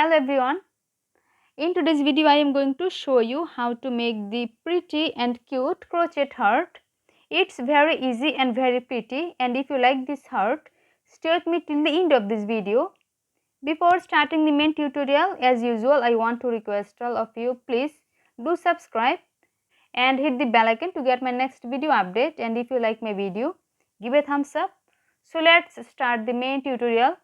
Hello everyone. In today's video I am going to show you how to make the pretty and cute crochet heart. It's very easy and very pretty, and if you like this heart, stay with me till the end of this video. Before starting the main tutorial, as usual I want to request all of you, please do subscribe and hit the bell icon to get my next video update, and if you like my video, give a thumbs up. So let's start the main tutorial.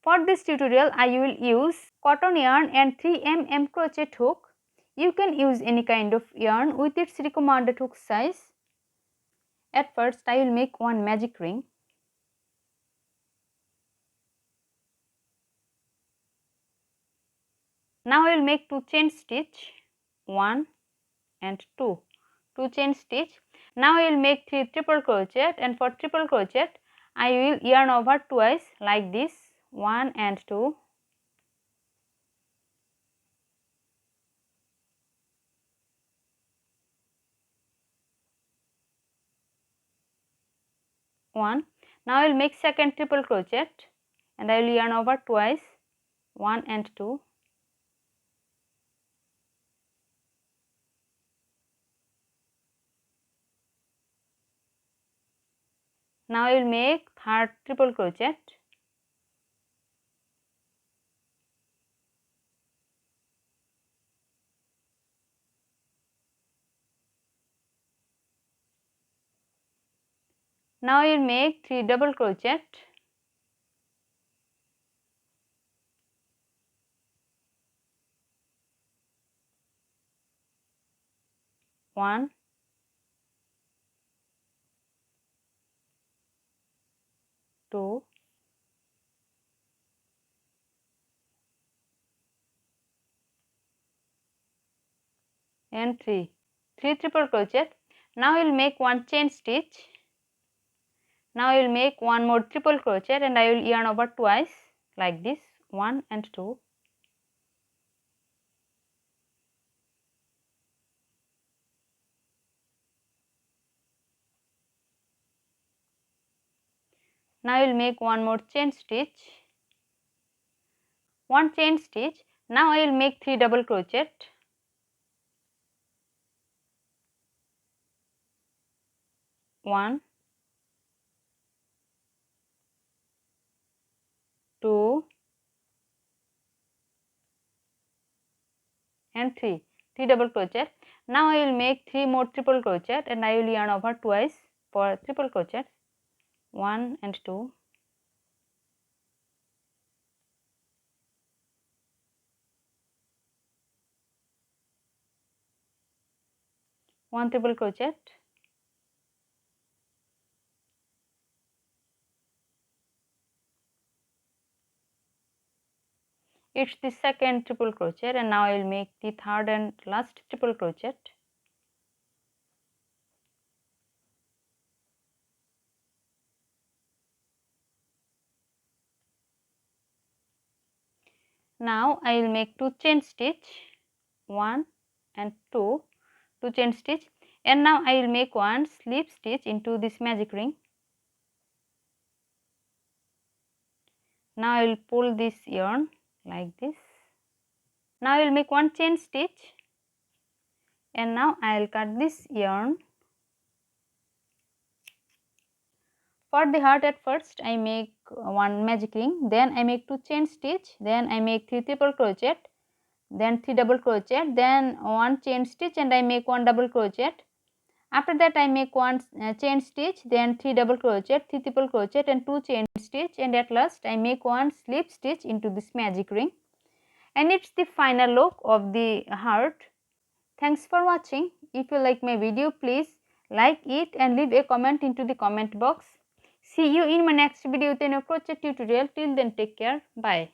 For this tutorial, I will use cotton yarn and 3 mm crochet hook. You can use any kind of yarn with its recommended hook size. At first, I will make one magic ring. Now I will make 2 chain stitch, 1 and 2 chain stitch. Now I will make 3 triple crochet, and for triple crochet, I will yarn over twice like this, 1 and 2. Now I will make second triple crochet and I will yarn over twice, 1 and 2. Now I will make third triple crochet. Now I will make 3 double crochet. One, two, and 3 triple crochet. Now I will make 1 chain stitch. Now I will make 1 more triple crochet and I will yarn over twice like this, 1 and 2. Now I will make 1 more chain stitch, 1 chain stitch. Now I will make 3 double crochet. 1, 2 and 3 double crochet. Now I will make 3 more triple crochet and I will yarn over twice for triple crochet, 1 and 2. One triple crochet, it's the second triple crochet, and now I will make the third and last triple crochet. Now I will make 2 chain stitch, 1 and 2 chain stitch, and now I will make 1 slip stitch into this magic ring. Now I will pull this yarn like this. Now I will make 1 chain stitch, and now I will cut this yarn. For the heart, at first I make 1 magic ring, then I make 2 chain stitch, then I make 3 triple crochet, then 3 double crochet, then 1 chain stitch and I make 1 double crochet. After that I make 1 chain stitch, then 3 double crochet, 3 triple crochet and 2 chain stitch, and at last I make 1 slip stitch into this magic ring, and it's the final look of the heart. Thanks for watching. If you like my video, please like it and leave a comment into the comment box. See you in my next video with a new crochet tutorial. Till then, take care. Bye.